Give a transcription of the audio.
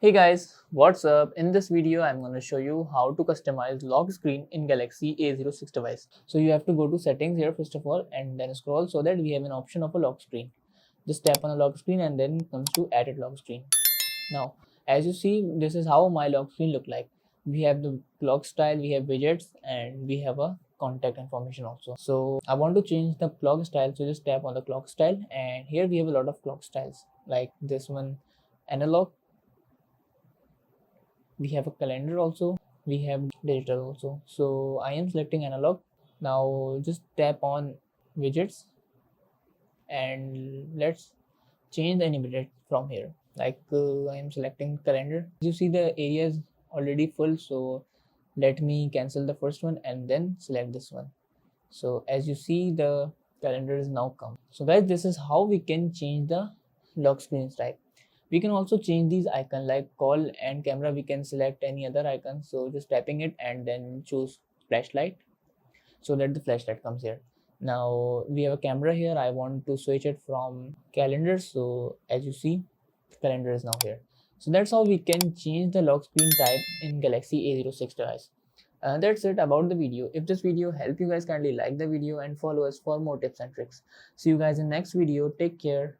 Hey guys, what's up? In this video, I'm going to show you how to customize lock screen in Galaxy A06 device. So you have to go to settings here first of all and then scroll so that we have an option of a lock screen. Just tap on a lock screen and then comes to edit lock screen. Now, as you see, this is how my lock screen look like. We have the clock style, we have widgets and we have a contact information also. So I want to change the clock style, so just tap on the clock style, and here we have a lot of clock styles like this one, analog. We have a calendar also, we have digital also, so I am selecting analog. Now just tap on widgets and let's change any widget from here, like I am selecting calendar. You see the area is already full, so let me cancel the first one and then select this one. So as you see, the calendar is now come. So guys, this is how we can change the lock screen type. We can also change these icon like call and camera. We can select any other icon, so just tapping it and then choose flashlight so that the flashlight comes here. Now we have a camera here. I want to switch it from calendar, so as you see, calendar is now here. So that's how we can change the lock screen type in Galaxy A06 device. That's it about the video. If this video helped you guys, kindly like the video and follow us for more tips and tricks. See you guys in next video. Take care.